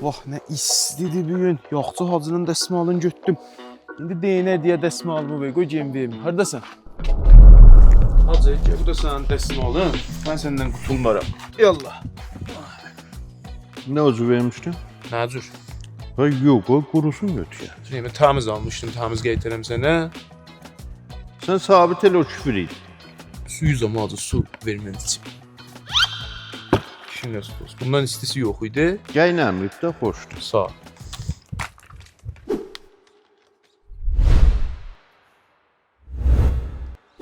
Vah, nə istidir bugün. Yaxçı hacının dəsmalını götürdüm. İndi deyinər deyə dəsmalımı ver, qoy gem verim. Haradasan? Hacı, bu da sənin dəsmalın. Mən səndən qutulmaram. Yallah. Ne acı vermiştin? Nə cür? Ha yok o kurusun götü ya. Mən təmiz almışdım, təmiz gətirəm sənə. Sen sabit el o küfür et. Suyu zaman acı su verməm içim. Şimdi nasıl olsun? Bundan istisi yok idi. Geynəmlik də xoşdur. Sağ ol.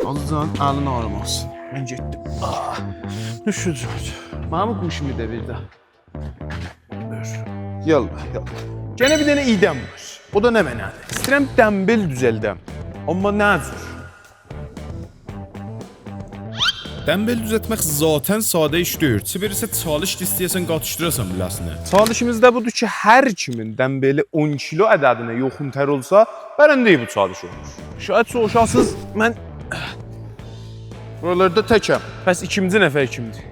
Alıcan əlini ağrımasın. Mən getdim. Düşücük. Mənim quşumu da bir də. Yallah, yallah. Gene bir dənə idəm var. O da nə mənadır? İstəyirəm dəmbel düzəldəm. Amma nə cür? Dəmbel düzəltmək zaten sadə iş deyil. Sibirsə çalış istəyəsən qatışdırasan biləsinə. Çalışımızda budur ki, hər kimin dəmbeli 10 kilo ədədinə yoxun tər olsa, bərəndə bu çalış olur. Şayət soğuşasız, mən buralarda təkəm. Bəs ikinci nəfər kimdir?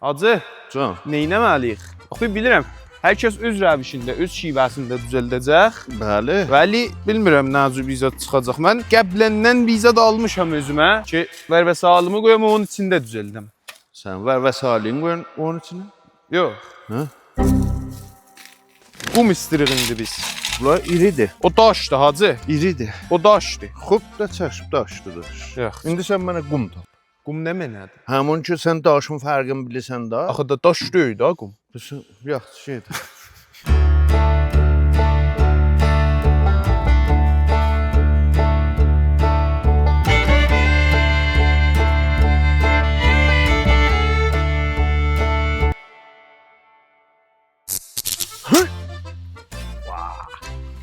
Hacı, Can. neynəməliyik? Bax, bilirəm, hər kəs öz rəvişində, öz şivəsində düzəldəcək. Bəli. Vəli, bilmirəm nə cür bizad çıxacaq. Mən qəbləndən bizad almışam özümə ki, vərvəsalımı qoyam onun içində düzəldim. Sən ver və salin qoyun onun içine. Yox. Hə? Qum istiririk indi biz. Bunlar iridir. O daşdı hacı. İridir. O daşdı. Xub da çəşib daşdır. Yox. İndi sən mənə qum tap. Qum nə mənədir? Həmin ki sən daşın fərqini bilirsən da. Axı da daş deyil da qum. Bu yaxşı şeydir.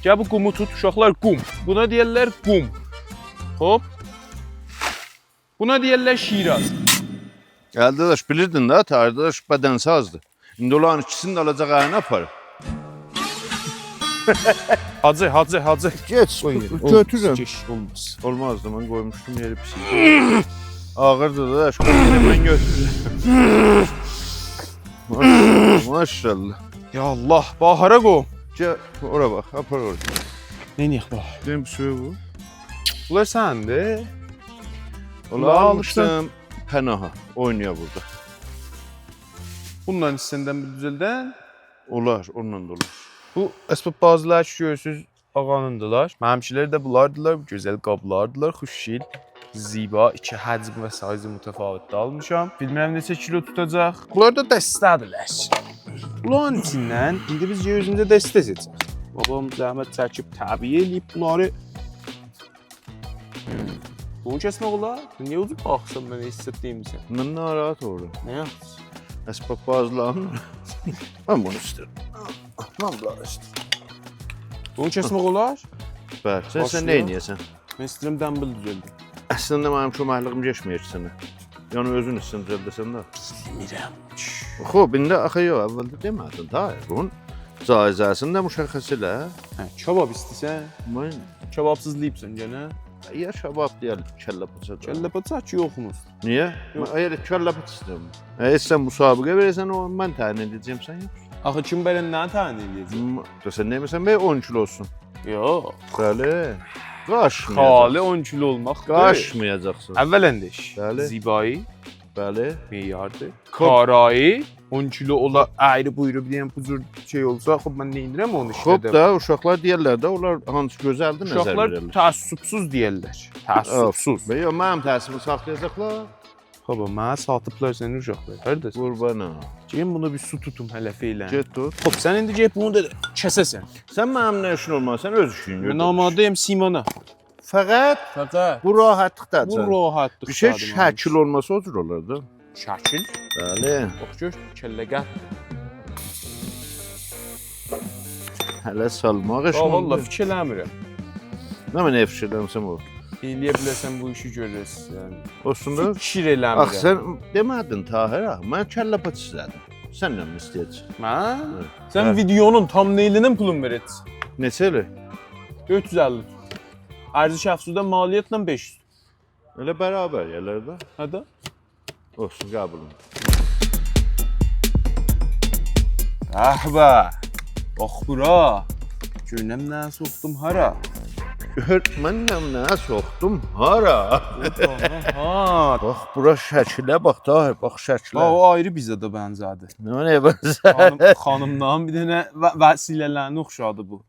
Gəl bu qumu tut, uşaqlar, qum. Buna deyirlər qum. Hop. Buna deyirlər Şiraz. Arkadaş bilirdin də, arkadaş bədənsazdır. İndi olan ikisini də alacaq ayağına aparır. Hacı, hacı, hacı. Geç, götürürüm. Olmaz. Olmazdı, mən qoymuşdum yeri pis idi. Ağırdır da, şu mən götürürüm. Maşallah. Ya Allah, bahara qo. Gəl, ora bax, apar orada. Neyniyək bax? Deyim bir suyu bu. Bunlar səndir. Ola almışdım pənaha, oynaya burada. Bunların hissəndən bir düzəldən. Olar, onunla da olur. Bu əsbab bazılar ki, görürsünüz, ağanındılar. Mənimkiləri də bunlardılar, bu gözəl qablardılar, xuşşil, ziba, iki həcm və sayzı mütəfavitdə almışam. Bilmirəm neçə kilo tutacaq. Bunlar da dəstədirlər. Bunların içindən indi biz özümüzə dəstə seçək. Babam zəhmət çəkib təbiyə eləyib bunları. Bunu kəsmək olar? Niyə uzun baxsan mənə hissetdiyimsə? Mən narahat oldum. Nə yapsın? Əsbab bazılarını. Mən bunu istəyirəm. Mən bunu istəyirəm. Bunu kəsmək olar? Bəli, sən Başlayaq. nə edirsən? Mən istəyirəm dəmbel düzəldim. Əslində mənim köməkliğim geçməyir sənə. Yəni özün istəyirsən düzəldəsən də. Bilmirəm. Xoş, indi axı yox, əvvəldə demədin da. Bunun caizəsini də müşəxəs elə. Hə, kebab istəsən, Mən kebabsızlayıbsan gənə. ya şabab deyəlim, kəllə paça. Kəllə paça ki, yoxmuz. Niyə? Yox. Mən elə kəllə paça istəyirəm. Əgər sən müsabiqə verəsən, o mən təyin edəcəm sən yox. Axı kim belə nə təyin edəcək? Sən deməsən bə 10 kilo olsun. Yox. Bəli. Qaşmayacaq. Xali 10 kilo olmaq deyil. Qaşmayacaqsın. Əvvələndiş. Bəli. Zibai, Bəli. meyardı. Karayı 10 kilo ola ayrı buyruq deyən bu cür şey olsa, xop mən nə edirəm onu Xoş işlədim. da uşaqlar deyirlər də, onlar hansı gözəldir nəzər Uşaqlar verirlər. təəssübsüz deyirlər. Təəssübsüz. Yox, mənim təsirimi saxlayacaqlar. Xoba, mənə satıblar səni uşaqlar. Hardasan? Qurbana. Gəlin buna bir su tutum hələ feylə. Get tut. Xop, sən indi gəlib bunu da kəsəsən. Sən mənim nə işin olmaz, sən öz işin gör. Mən amadayım Simona. Fəqət Fəqət bu rahatlıqdadır. bu rahatlıq. Bir şey şəkil olmasa o cür olar da. Şəkil. Bəli. Bax gör, kəlləqət. Hələ salmaq işin. Valla fikirləmirəm. Nə mən fikirləmsəm o. Eləyə bilərsən bu işi görürsən. Olsun da. Fikir eləmirəm. Ax sən demədin Tahir ağa, mən kəllə paça istədim. Sən nə istəyirsən? Mən? Evet. Sən Evet. videonun thumbnailinin pulunu verəcəksən. Neçə elə? 450. Ayrıca şəxsüzdən maliyyətlə 500. Elə bərabər yerlər də. Hadi. Olsun, qəbulum. Əhbə. Bax bura. Görünəm nə soxdum hara. Gör, mənnəm nə soxdum, hara? Ha. Bax, bura şəkilə bax, Tahir, bax şəkilə. O ayrı bizə də bənzədi. Nə bənzər? Xanımdan bir dənə vəsilələrini oxşadı bu.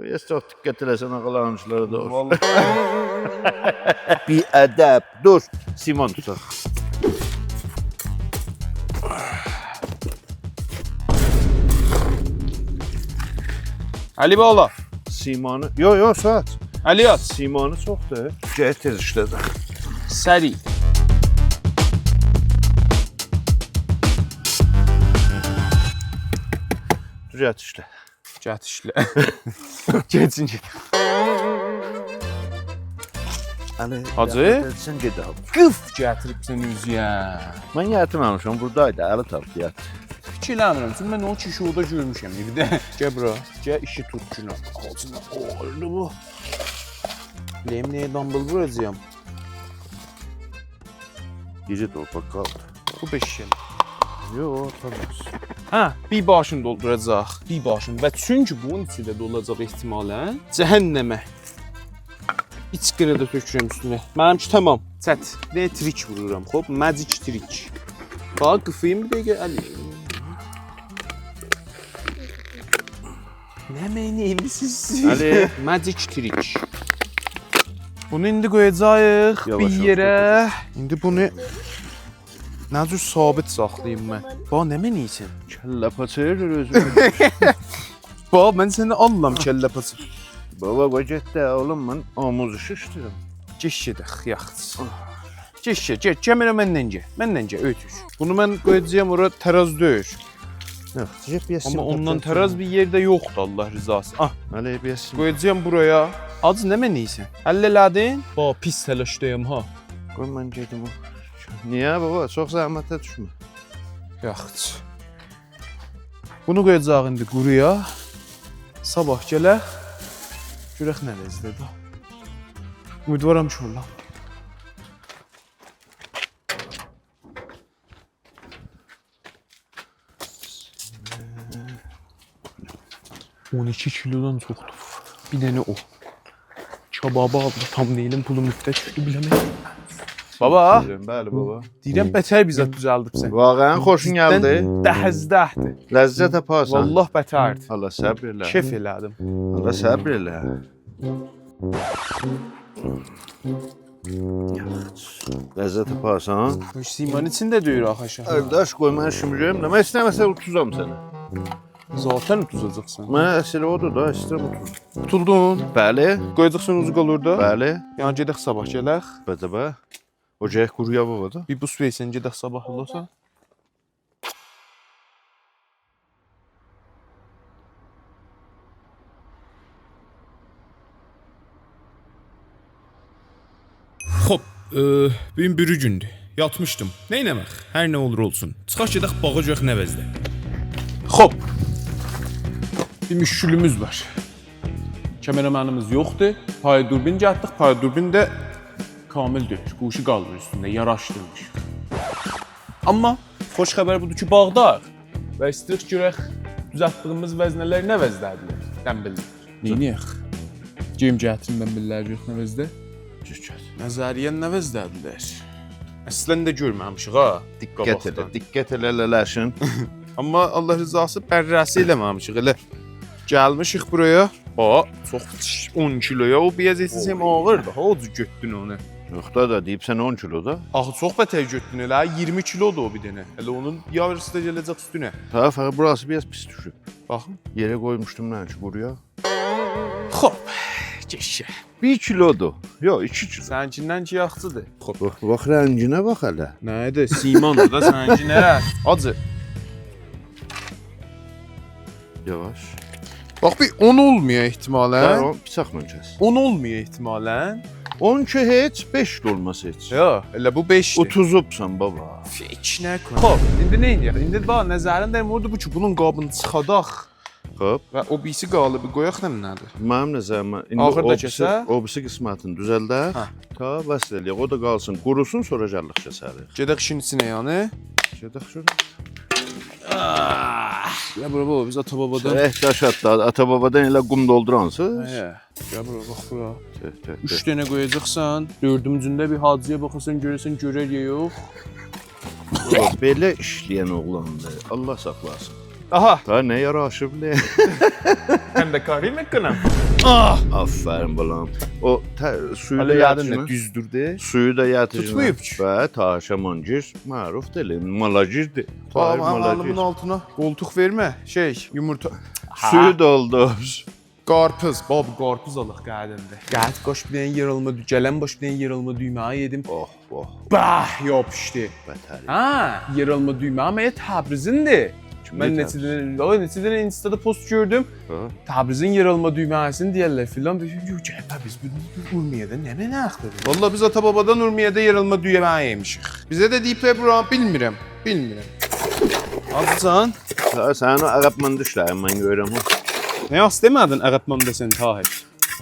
Yes, çox diqqət eləsən ağalanıcılara da. Vallahi. Bir ədəb. Dur, Simon tutaq. Ali bala. Simon'u... Yo, saat. Ali at. Simon'u çoxdur. Gəl tez işlədə. Səri. Düzət işlə. Get işlə. Getsin get. Əli, Hacı? Sən ged al. Qıf gətiribsən üzüyə. Mən yatmamışam, buradaydı, əli tapdı yat. Fikirləmirəm, çünki mən o kişi orada görmüşəm evdə. Gəl bura, gəl işi tut günə. Ağzına ağırlı bu. Bileyim nəyə dumbbell vuracağım. Gecə torpaq qaldı. Bu 5 şey. Yo, tamam. Hə, bir başını dolduracaq. Bir başını və çünki bunun içində dolacaq ehtimalən cəhənnəmə. İç qırıda tökürəm üstünə. Mənimki tamam. Çət. Bir də trik vururam. Hop, magic trik. Bax, qıfayım bir dəqiqə əli. Nə meyni elisiz? Əli. Magic trik. Bunu indi qoyacağıq bir yerə. İndi bunu nə cür sabit saxlayım mən? Bax, nə məniysən? Kəllə paçayır özümü. Bax, mən səni allam kəllə pası. Baba, qoy get də, oğlum, mən omuz işi işləyirəm. Geç gedək, yaxşı. Geç, gəmirə məndən gəl. Məndən gəl, ötür. Bunu mən qoyacağam ora təraz döyür. Yox, cep yesin. Amma ondan təraz bir yerdə yoxdur, Allah rızası. Ah, Əli, yesin. qoyacağam buraya. Acı nə məniysən? Həll elədin? Bax, pis təlaşdayım ha. Qoy mən gedim o. Niyə baba? Çox zəhmətə düşmə. Yaxşı. Bunu qoyacaq indi quruya. Sabah gələk. Görək nə ləzzətdir. Ümidvaram ki, ola. On 12 kilodan çoxdur. Bir dənə o. Kababı aldı, tam deyilin, pulu müftə çıxdı, biləmək. Baba, Bəli, baba. deyirəm bətər bizə düzəldibsən. Vaqəən xoşun gəldi. Dəhəzdəhdir. Ləzzət aparsan. Vallah bətərdir. Allah səbr elə. Kef elədim. Allah səbr elə. Ləzzət aparsan. Simanın içində döyür axı. Qardaş, qoy mən şümrüyəm də. Mən istəməsə utuzam səni. Zaten utuzacaqsan. Mən əsəli odur da, istəyirəm utuz. Tutuldun. Bəli, Qoyacaqsan ucu qalır da. bəli. Yəni gedək sabah gələk. Bədəbə. Ocaq quruya baba da. Bir buz versən gedək sabah olsa. Xoş, bu gün biri gündür. Yatmışdım. Nə etmək? Hər nə olur olsun. Çıxaq gedək bağa görək nə vəzdə. Hop. Bir müşkülümüz var. Kameramanımız yoxdur. Pay durbin gəldik. Pay durbin də kamil deyil. Quşu qalır üstündə, yaraşdırmış. Amma xoş xəbər budur ki, bağdayıq. Və istəyirik görək düzəltdiyimiz vəznələr nə vəzdədirlər? Dəmbəllər. Neyniyək? Geyim gətirin dəmbəllər yox nə vəzdə? Nəzəriyyən nə vəzdədirlər? Əslən də görməmişik ha. Diqqət elə lələşin. Amma Allah rızası bərrəsi eləməmişik elə. Gəlmişik buraya. Bax, çox 10 kiloya o biraz etsəm ağırdır. Ha, o götdün onu. Yoxda da deyib sən 10 kilo da. Axı çox bətər götdün elə. 20 kilodur o bir dənə. Elə onun yarısı da gələcək üstünə. Ha, fəqət burası biraz pis düşüb. Baxın. Yerə qoymuşdum mən ki, buraya. Xop. Keçə. 1 kilodur. Yox, 2 kilo. Sənkindən ki yaxşıdır. Xop. Bax rənginə bax hələ. Nədir? Simandır da sənkinə. Acı. Yavaş. Bax bir 10 olmuyor ehtimalən. Hə, bıçaqla kəs. 10 olmuyor ehtimalən. 10 ki heç, 5 də olmaz heç. Yox, elə bu 5-dir. Utuzubsan baba. Fikrinə qoy. Hop, indi nə edək? İndi bax nəzərin dəyim orada bu ki, bunun qabını çıxadaq. Hop. Və o birisi qalıbı qoyaq nədir? Mənim nəzərimə Axırda indi kəsə? o birisi qismətini düzəldək. Hə. Ta vəsl eləyək. O da qalsın, qurusun, sonra gəllik kəsərik. Gedək işin içinə yəni. Gedək şurada. Ya bura baba, biz ata-babadan... Ehtaş atda, ata-babadan elə qum dolduransız. Hə. Ya bura, bax bura. Tüh. 3 dənə qoyacaqsan, dördüncündə bir hadisəyə baxırsan, görəsən görər ya yox. Belə işləyən oğlandır. Allah saxlasın. Aha, Da nə yaraşıb nə? həm də karı məkkanam. Aferin balam. O suyu da Hələ yadın nə yatıcına. düzdür de. Suyu da yatıcına. Tutmayıb ki. Və taşa mangir məruf deyil. Malacirdir. Tamam, Tahir alımın malacir. altına koltuq vermə. Yumurta. Suyu doldur. Qarpız, bab qarpız alıq qədəndə. Gəl qoş bir dənə yarılma, gələn baş bir dənə yarılma düyməyi yedim. Oh. Bah, yapışdı. Bətər. Ha, yarılma düyməyi Təbrizindir. Mən neçə dənə Instada post gördüm. Təbrizin yarılma düyməsini deyirlər filan. Gəl biz bunu Urmiyədə nə mənəxdir? Vallahi biz ata-babadan Urmiyədə yarılma düyməyi yemişik. Bizə də deyiblər bura, bilmirəm. Azcan, Sən o ərəb məndişlərim mən görürəm. nə yaz demədin ərəb məmdəsən Tahir?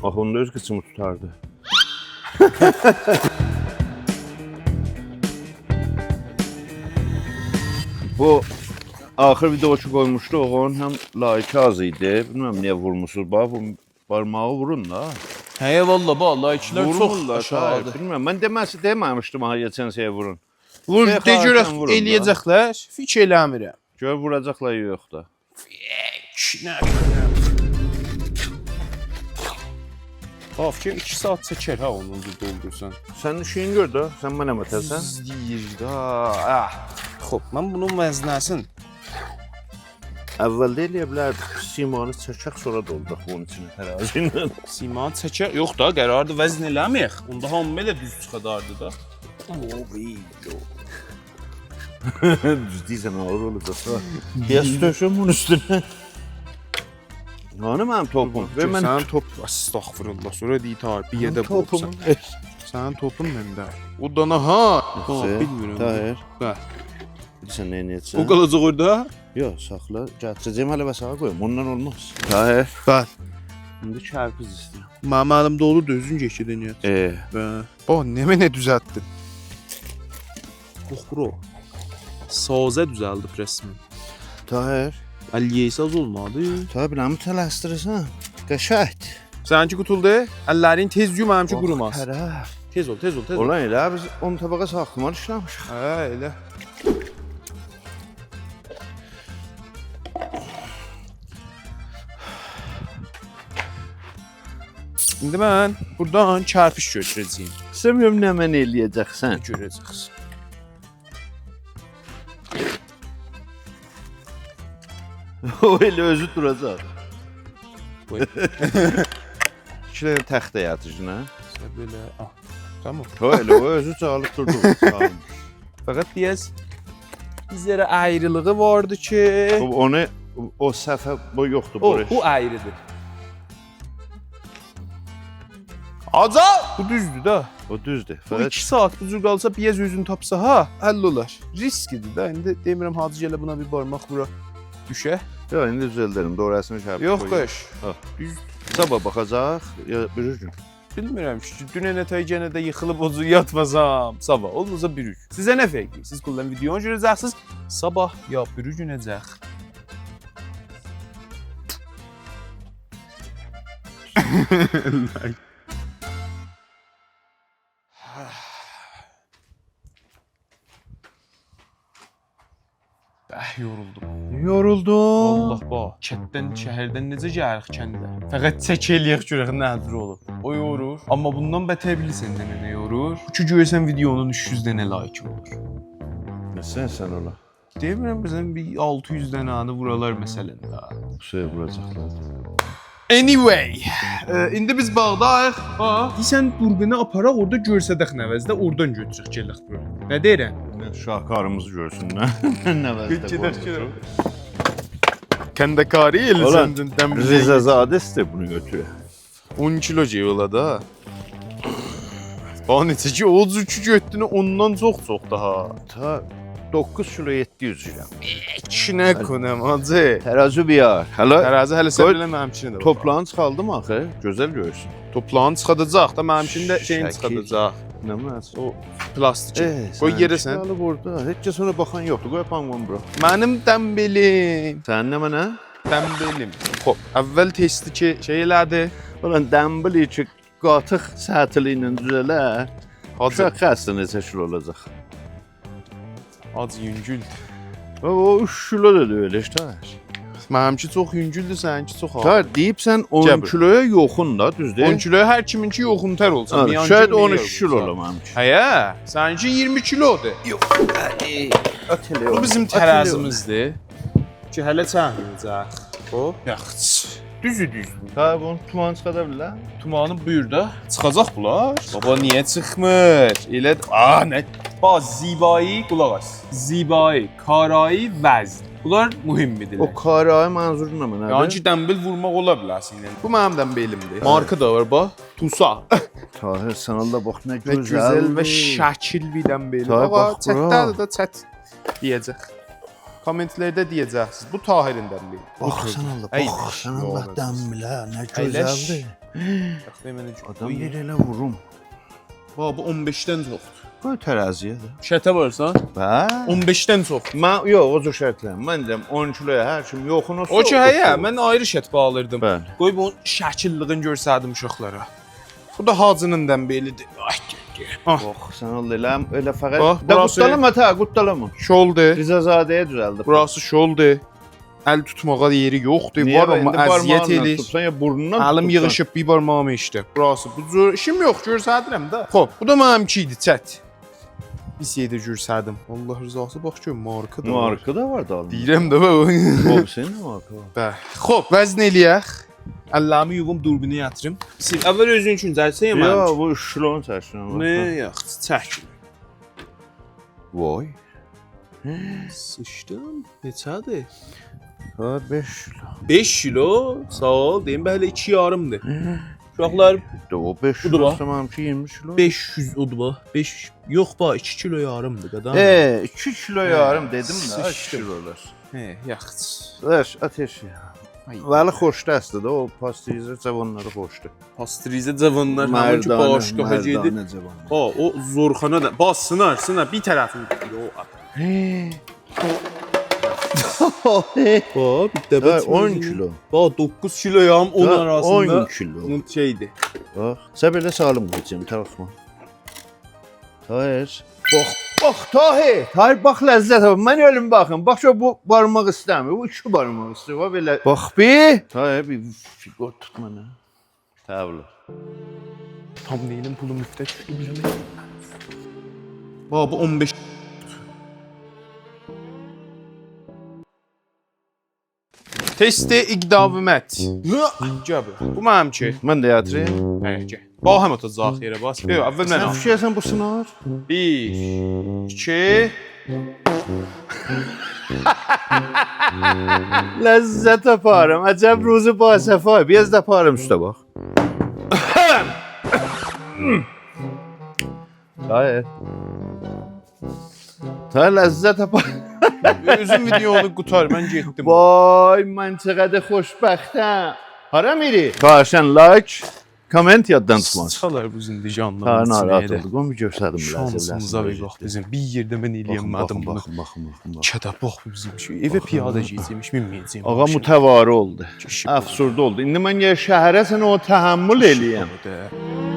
Bax onda öz qıçımı tutardı. Bu axır videoçu qoymuşduq, onun həm like az idi. Bilmirəm niyə vurmusunuz. Bax bu barmağı vurun da. Hə, vallahi vallahi ikilər çox Vurmurlar aşağıdır. Bilmirəm, mən deməmişdim ha geçən səyə vurun. Vur, Şey, de görək xaricdən vurun da. eləyəcəklər. Fiç eləmirəm. Gör vuracaqlar yox da. Nə? Of ki 2 saat çəkər ha onu doldursan. Sən işin gör də, sən mənə mətəsən. Deyir da. Xoş, mən bunun vəznəsini Əvvəldə eləyə bilərdik. Simanı çəkək, sonra dolduraq bunun içinə tərazi ilə. siman çəkər. Yox da, qərardı vəzn eləməyək. Onda hamı elə düz çıxadardı da. Düz deyirsən, ağır olacaq. Biraz döşüm bunun üstünə. Hani mənim topum? Ver mən Sənin top, astagfirullah. Sonra deyir tar, bir yerdə topumu. bulsan. Sənin topun məndə. O dana ha. Bilmirəm. Tahir. Bəh. Bilirsən nə edəcəksən? O qalacaq orada. Yox, saxla. Gətirəcəm hələ və sağa qoyum. Ondan olmaz. Tahir. Bəh. İndi kərpiz istəyirəm. Mənim əlimdə olur da özün keçidin ya. O, nə mənə düzəltdin? Qoxuro. Sazə düzəldib rəsmən. Tahir. Əliyeysaz olmadı. Tahir, biləmi tələsdirirsən? Qəşəkdir. Səninki qutuldu. Əllərin tez yu, mənimki qurumaz. Tərəf. Tez ol. Olan elə, biz 10 tabaqa saxlamalı işləmişik. Hə, elə. İndi mən buradan çarpış götürəcəyim. İstəmirəm nə mən eləyəcəksən. Görəcəksən. O elə özü duracaq. Qoy. 2 dənə təxtə yatıcına. Belə, tamam. O elə o özü çalıb durdu. Fəqət biz yerə ayrılığı vardı ki, Onu o səhvə bu yoxdur bu ayrıdır. Aca! Bu düzdür da. O düzdür. Bu Fəqət 2 saat buzur qalsa, bir özünü tapsa ha, həll olar. Riskidir da. İndi demirəm Hacı gələ buna bir barmaq vura düşə. yox, indi düzəldərəm. Doğrasını şey Yox qoş. Düz. Sabah baxacaq ya bir gün. Bilmirəm ki, dünən ətəy yenə də yıxılıb ozu yatmasam. Sabah olmasa bir gün. Sizə nə fərqi? Siz kullan videonu görəcəksiniz. Sabah ya bir günəcək. Yoruldum. Yoruldum. Allah bax, kənddən, şəhərdən necə gəlirik kəndə? Fəqət çək eləyək görək nədir olub. O yorur. Amma bundan bətər bilirsən də nə yorur? Ki görsən videonun 300 dənə like olur. Sən ola. Demirəm bizdən bir 600 dənə adı vuralar məsələn də. Şey vuracaqlar. Anyway, indi biz bağdayıq. Ha, deyirsən durbini aparaq orada görsədək nəvəzdə oradan götürək gələk bura. Nə deyirəm? Şahkarımızı görsünlər. Nə vəzdə Kəndəkarı eləcəndin Rizazadə istə bunu götürə. 10 kilo ola da. Bax necə ki, o 3 götdünü ondan çox daha. Ta 9 kilo 700 gram. İçinə konam hacı. Tərazi bir yar. Hələ Tərəzi hələ Qoy- səbirlə mənimkini də. toplanı çıxaldı mı axı? Gözəl görürsün. Toplanı çıxadacaq da mənimkini də şeyin Şəkil. çıxadacaq. Nə mənası? O plastik. Qoy yerə sən. Hələ burada. Heç kəs ona baxan yoxdur. Qoy pangon bura. Mənim dəmbelim. Sən nə mənə? Dəmbelim. Hop, əvvəl testi ki şey elədi. Ulan dəmbili ki qatıq sətili ilə düzələ. Hacı, Uşaq xəstə neçə kilo olacaq? hacı yüngüldür. O 3 kilo da öyle işte. Mənimki çox yüngüldür, səninki çox ağır. Ta deyibsən 10 Cəbr. kiloya yoxun da, düzdür? 10 kiloya hər kiminki yoxuntər olsa. Ha, miyancı şayad niyə 13 kilo olsa? olamamış. Həyə, səninki 20 kilodur. Bu bizim tərəzimizdir. Ki hələ çəkməyəcək. O, yaxşı. Düzdür. Ta bunu tuman çıxada bilər. Tumanı buyur da. Çıxacaq bunlar. Baba niyə çıxmır? Elə nə? Bax zibai, qulaq as. Zibai, karai, vəzn. Bunlar mühimmidir. O karayı mənzuru nə mənə? Yəni ki, dəmbil vurmaq ola bilərsən. Bu mənim dəmbelimdir. Marka da var bax. Tusa. Tahir sən Allah bax nə Və gözəl gözəl və şəkil bir dəmbel. Tay, Baba, bax bura. çətdədir də çət deyəcək. Kommentlərdə deyəcəksiniz. Bu Tahirin dəmbeli. Bax sən Allah, Ey, bax sən Allah yox, dəmlə nə Əyləş. gözəldir. Bax, mənə Adam yer elə vurum. Bax, bu 15-dən çoxdur. Qoy tərəziyə də. Şərtə varsa, Bə? 15-dən çoxdur. Mən yox, o cür şərtlər. Mən deyirəm 10 kiloya hər kim yoxun olsa. O ki, həyə, mən ayrı şət bağlırdım. Bəli. Qoy bunun şəkilliğini görsədim uşaqlara. Bu da Hacının dəmbelidir. Ay, ah, Bax sən Allah elə fəqət. Bax, Da burası- quttalama ta, quttalama. şoldur. Rizazadəyə düzəldi. Burası şoldur. Əl tutmağa yeri yoxdur. Niyə Var bə? amma İndi əziyyət barmağınla edir. tutsan ya burnundan Əlim tutsan. yığışıb bir barmağım işdə. Burası bu cür işim yox, görsədirəm də. Xoş, bu da mənimki idi, çət. Bir şeydə görsədim. Allah rızası bax gör, marka da var. Marka da var da. Deyirəm də bə. Bob senin marka var. Bə. Xoş, vəzn eləyək. Əllərimi yığım durbini yatırım. Sil, əvvəl özün üçün cəlsən ya mənim. Ya bu şilon çəksin. Nə yaxşı, çək. Vay. Sıçdım. Neçədir? Ha 5 kilo. 5 kilo. Sağ ol. Deyim bəli 2 yarımdır. Uşaqlar De o 5 Budur kilo bax. tamam ki 20 kilo. 500 odur bax. 5 yox bax 2 kilo yarımdır qadam. 2 kilo yarım dedim də 2 Sıçdım. kilo olar. He, yaxşı. Daş ateş ya. Ay. Vəli xoşdəsdir də o pasteurizə cavanları xoşdur. Pasteurizə cavanlar həmin ki başqa gedir. cavan. Ha, o zorxana da bas sınar bir tərəfini o at. Bax, bir dəbə 10 kilo. Bax 9 kiloyam onun Da, arasında. 10 kilo. Bunun şeydi. Bax, sən belə sağlam qoyacağım, baxma. Tahir. Bax, Tahir. Tahir bax ləzzət abi. Mən ölüm baxın. Bax şu bu barmaq istəmir. Bu 2 barmaq istəyir. Bax belə. Bax bir. Tahir bir fiqor tutma nə. Təvlə. Tam deyilin pulu müftə düşdü bilmə. Bax bu 15 Testi iqdavimət. Gəb. Bu mənimki. Mən də yatırım. Həyəcə. Bax həm atacaq yerə bas. Yox, əvvəl mən Sən al. fişəyəsən bu sınar. 1 2 Ləzzət aparım. Əcəb ruzu ba səfa. Biraz da aparım üstə bax. Tahir. Tahir ləzzət aparım. Özüm videonu qutar, mən getdim. Vay, mən çəqədə xoşbəxtəm. Hara miri? Qarşən like, komment yaddan çıxmaz. Çalar bu zindicanla. Ha, narahat olduk. Onu bir göstərdim. Şansımıza bir bax bizim. Bir yerdə mən eləyəmədim bunu. Baxın. Kədə bax bu bizim şey. Evə piyada gedəcəymiş, minməyəcəyim. Ağa mütəvarı oldu. Əfsurda oldu. İndi mən ya şəhərə sənə o təhəmmül eləyəm. eləyəm.